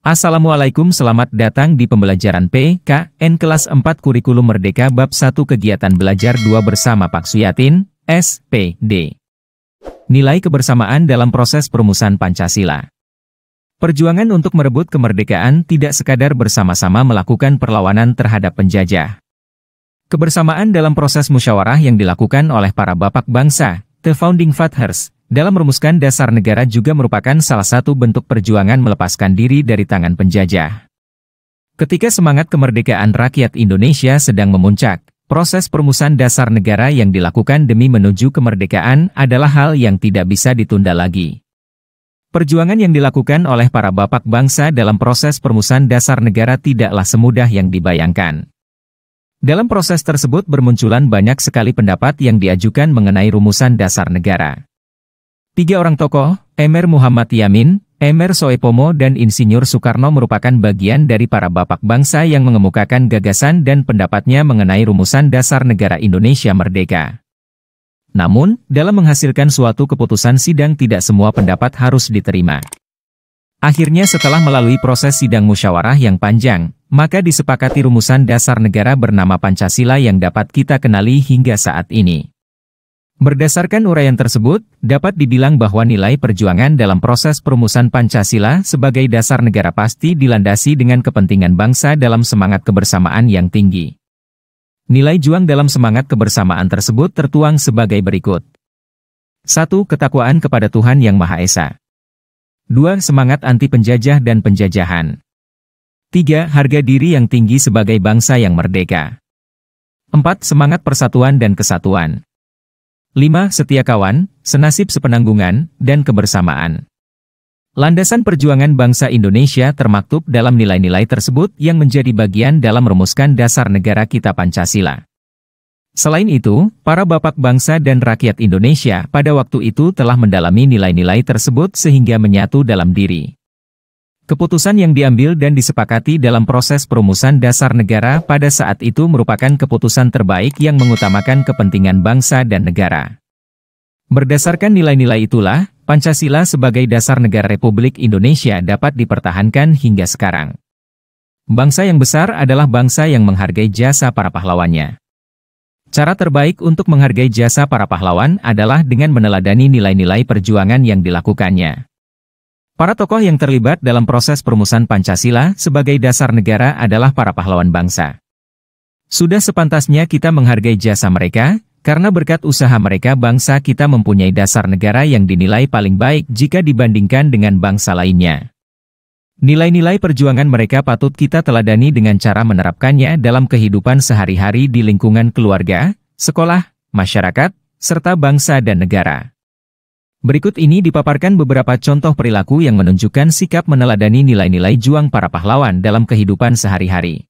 Assalamualaikum, selamat datang di pembelajaran PKN kelas 4 Kurikulum Merdeka bab 1 kegiatan belajar 2 bersama Pak Suyatin, SPD. Nilai kebersamaan dalam proses perumusan Pancasila. Perjuangan untuk merebut kemerdekaan tidak sekadar bersama-sama melakukan perlawanan terhadap penjajah. Kebersamaan dalam proses musyawarah yang dilakukan oleh para bapak bangsa, the founding fathers, dalam merumuskan dasar negara juga merupakan salah satu bentuk perjuangan melepaskan diri dari tangan penjajah. Ketika semangat kemerdekaan rakyat Indonesia sedang memuncak, proses perumusan dasar negara yang dilakukan demi menuju kemerdekaan adalah hal yang tidak bisa ditunda lagi. Perjuangan yang dilakukan oleh para bapak bangsa dalam proses perumusan dasar negara tidaklah semudah yang dibayangkan. Dalam proses tersebut bermunculan banyak sekali pendapat yang diajukan mengenai rumusan dasar negara. 3 orang tokoh, Emer Muhammad Yamin, Emer Soepomo dan Insinyur Soekarno merupakan bagian dari para bapak bangsa yang mengemukakan gagasan dan pendapatnya mengenai rumusan dasar negara Indonesia merdeka. Namun, dalam menghasilkan suatu keputusan sidang tidak semua pendapat harus diterima. Akhirnya setelah melalui proses sidang musyawarah yang panjang, maka disepakati rumusan dasar negara bernama Pancasila yang dapat kita kenali hingga saat ini. Berdasarkan uraian tersebut, dapat dibilang bahwa nilai perjuangan dalam proses perumusan Pancasila sebagai dasar negara pasti dilandasi dengan kepentingan bangsa dalam semangat kebersamaan yang tinggi. Nilai juang dalam semangat kebersamaan tersebut tertuang sebagai berikut. 1. Ketakwaan kepada Tuhan Yang Maha Esa. 2. Semangat anti penjajah dan penjajahan. 3. Harga diri yang tinggi sebagai bangsa yang merdeka. 4. Semangat persatuan dan kesatuan. 5. Setia kawan, senasib sepenanggungan, dan kebersamaan. Landasan perjuangan bangsa Indonesia termaktub dalam nilai-nilai tersebut yang menjadi bagian dalam merumuskan dasar negara kita Pancasila. Selain itu, para bapak bangsa dan rakyat Indonesia pada waktu itu telah mendalami nilai-nilai tersebut sehingga menyatu dalam diri. Keputusan yang diambil dan disepakati dalam proses perumusan dasar negara pada saat itu merupakan keputusan terbaik yang mengutamakan kepentingan bangsa dan negara. Berdasarkan nilai-nilai itulah, Pancasila sebagai dasar negara Republik Indonesia dapat dipertahankan hingga sekarang. Bangsa yang besar adalah bangsa yang menghargai jasa para pahlawannya. Cara terbaik untuk menghargai jasa para pahlawan adalah dengan meneladani nilai-nilai perjuangan yang dilakukannya. Para tokoh yang terlibat dalam proses perumusan Pancasila sebagai dasar negara adalah para pahlawan bangsa. Sudah sepantasnya kita menghargai jasa mereka, karena berkat usaha mereka bangsa kita mempunyai dasar negara yang dinilai paling baik jika dibandingkan dengan bangsa lainnya. Nilai-nilai perjuangan mereka patut kita teladani dengan cara menerapkannya dalam kehidupan sehari-hari di lingkungan keluarga, sekolah, masyarakat, serta bangsa dan negara. Berikut ini dipaparkan beberapa contoh perilaku yang menunjukkan sikap meneladani nilai-nilai juang para pahlawan dalam kehidupan sehari-hari.